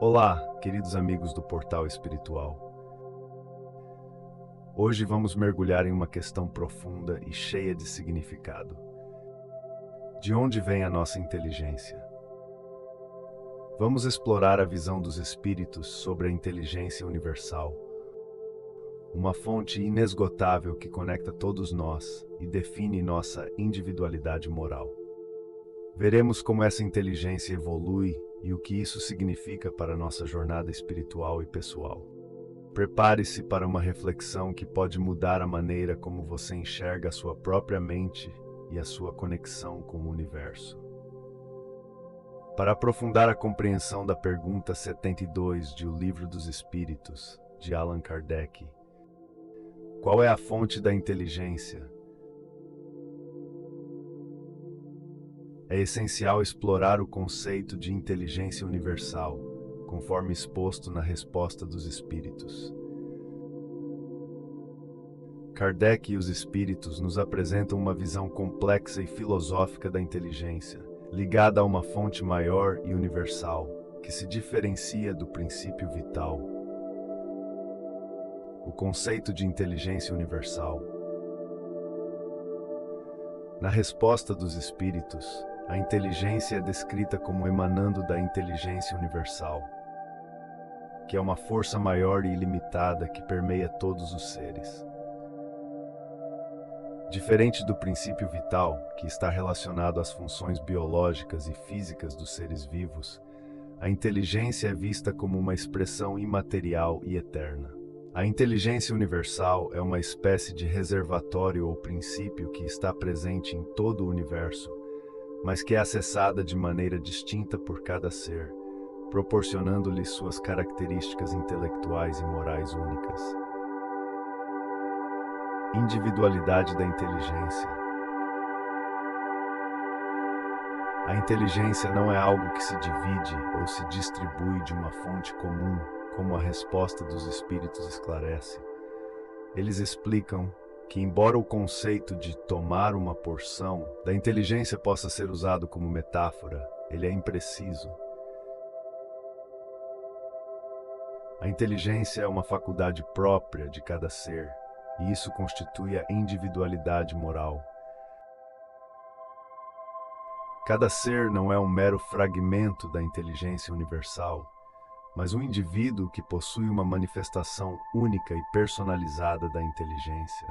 Olá, queridos amigos do Portal Espiritual. Hoje vamos mergulhar em uma questão profunda e cheia de significado. De onde vem a nossa inteligência? Vamos explorar a visão dos espíritos sobre a inteligência universal, uma fonte inesgotável que conecta todos nós e define nossa individualidade moral. Veremos como essa inteligência evolui e o que isso significa para nossa jornada espiritual e pessoal. Prepare-se para uma reflexão que pode mudar a maneira como você enxerga a sua própria mente e a sua conexão com o universo. Para aprofundar a compreensão da pergunta 72 de O Livro dos Espíritos, de Allan Kardec, qual é a fonte da inteligência? É essencial explorar o conceito de inteligência universal, conforme exposto na resposta dos espíritos. Kardec e os espíritos nos apresentam uma visão complexa e filosófica da inteligência, ligada a uma fonte maior e universal, que se diferencia do princípio vital. O conceito de inteligência universal. Na resposta dos espíritos, a inteligência é descrita como emanando da inteligência universal, que é uma força maior e ilimitada que permeia todos os seres. Diferente do princípio vital, que está relacionado às funções biológicas e físicas dos seres vivos, a inteligência é vista como uma expressão imaterial e eterna. A inteligência universal é uma espécie de reservatório ou princípio que está presente em todo o universo, mas que é acessada de maneira distinta por cada ser, proporcionando-lhe suas características intelectuais e morais únicas. Individualidade da inteligência. A inteligência não é algo que se divide ou se distribui de uma fonte comum, como a resposta dos espíritos esclarece. Eles explicam que, embora o conceito de tomar uma porção da inteligência possa ser usado como metáfora, ele é impreciso. A inteligência é uma faculdade própria de cada ser, e isso constitui a individualidade moral. Cada ser não é um mero fragmento da inteligência universal, mas um indivíduo que possui uma manifestação única e personalizada da inteligência.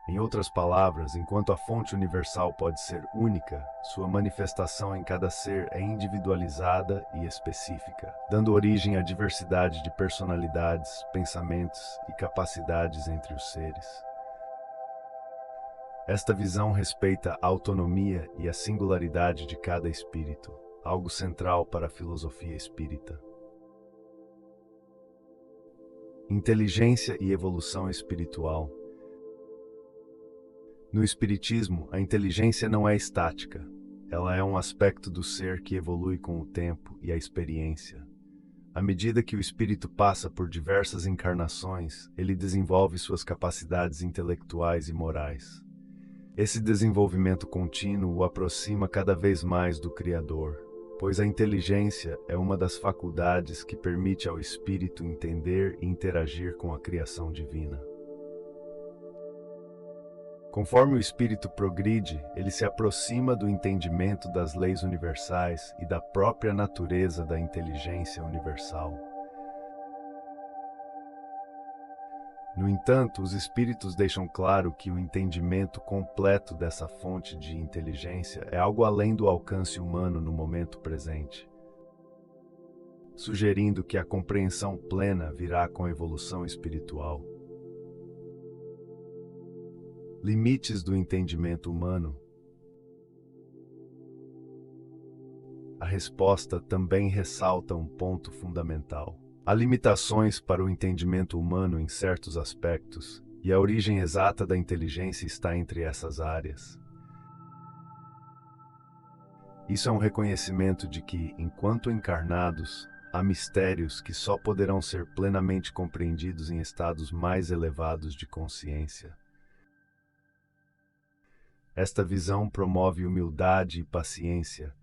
Em outras palavras, enquanto a fonte universal pode ser única, sua manifestação em cada ser é individualizada e específica, dando origem à diversidade de personalidades, pensamentos e capacidades entre os seres. Esta visão respeita a autonomia e a singularidade de cada espírito, algo central para a filosofia espírita. Inteligência e evolução espiritual. No Espiritismo, a inteligência não é estática. Ela é um aspecto do ser que evolui com o tempo e a experiência. À medida que o espírito passa por diversas encarnações, ele desenvolve suas capacidades intelectuais e morais. Esse desenvolvimento contínuo o aproxima cada vez mais do Criador, pois a inteligência é uma das faculdades que permite ao espírito entender e interagir com a criação divina. Conforme o espírito progride, ele se aproxima do entendimento das leis universais e da própria natureza da inteligência universal. No entanto, os espíritos deixam claro que o entendimento completo dessa fonte de inteligência é algo além do alcance humano no momento presente, sugerindo que a compreensão plena virá com a evolução espiritual. Limites do entendimento humano. A resposta também ressalta um ponto fundamental. Há limitações para o entendimento humano em certos aspectos, e a origem exata da inteligência está entre essas áreas. Isso é um reconhecimento de que, enquanto encarnados, há mistérios que só poderão ser plenamente compreendidos em estados mais elevados de consciência. Esta visão promove humildade e paciência,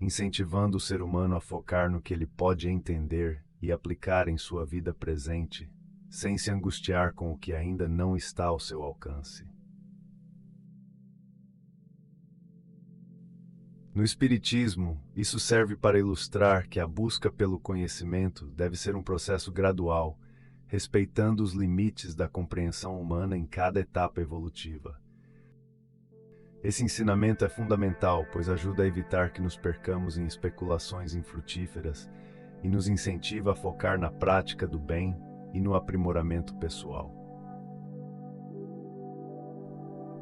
incentivando o ser humano a focar no que ele pode entender e aplicar em sua vida presente, sem se angustiar com o que ainda não está ao seu alcance. No Espiritismo, isso serve para ilustrar que a busca pelo conhecimento deve ser um processo gradual, respeitando os limites da compreensão humana em cada etapa evolutiva. Esse ensinamento é fundamental, pois ajuda a evitar que nos percamos em especulações infrutíferas e nos incentiva a focar na prática do bem e no aprimoramento pessoal.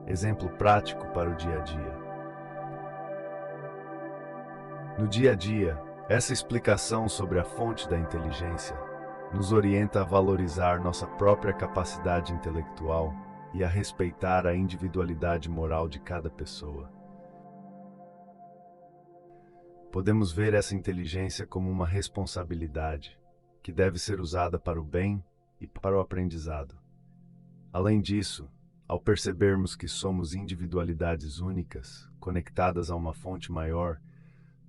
Exemplo prático para o dia a dia. No dia a dia, essa explicação sobre a fonte da inteligência nos orienta a valorizar nossa própria capacidade intelectual e a respeitar a individualidade moral de cada pessoa. Podemos ver essa inteligência como uma responsabilidade, que deve ser usada para o bem e para o aprendizado. Além disso, ao percebermos que somos individualidades únicas, conectadas a uma fonte maior,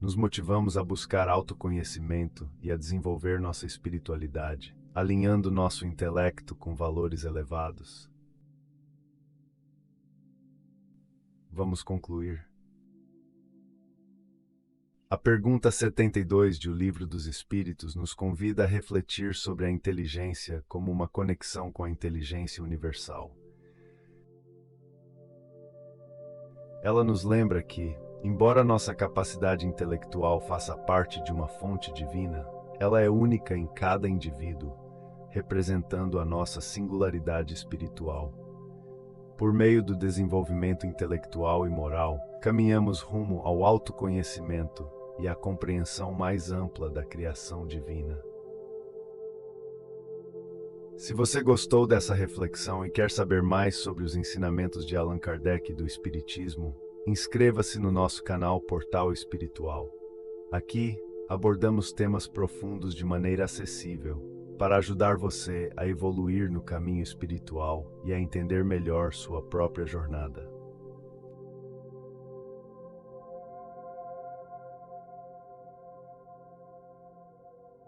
nos motivamos a buscar autoconhecimento e a desenvolver nossa espiritualidade, alinhando nosso intelecto com valores elevados. Vamos concluir. A pergunta 72 de O Livro dos Espíritos nos convida a refletir sobre a inteligência como uma conexão com a inteligência universal. Ela nos lembra que, embora nossa capacidade intelectual faça parte de uma fonte divina, ela é única em cada indivíduo, representando a nossa singularidade espiritual. Por meio do desenvolvimento intelectual e moral, caminhamos rumo ao autoconhecimento e à compreensão mais ampla da criação divina. Se você gostou dessa reflexão e quer saber mais sobre os ensinamentos de Allan Kardec e do Espiritismo, inscreva-se no nosso canal Portal Espiritual. Aqui, abordamos temas profundos de maneira acessível, para ajudar você a evoluir no caminho espiritual e a entender melhor sua própria jornada.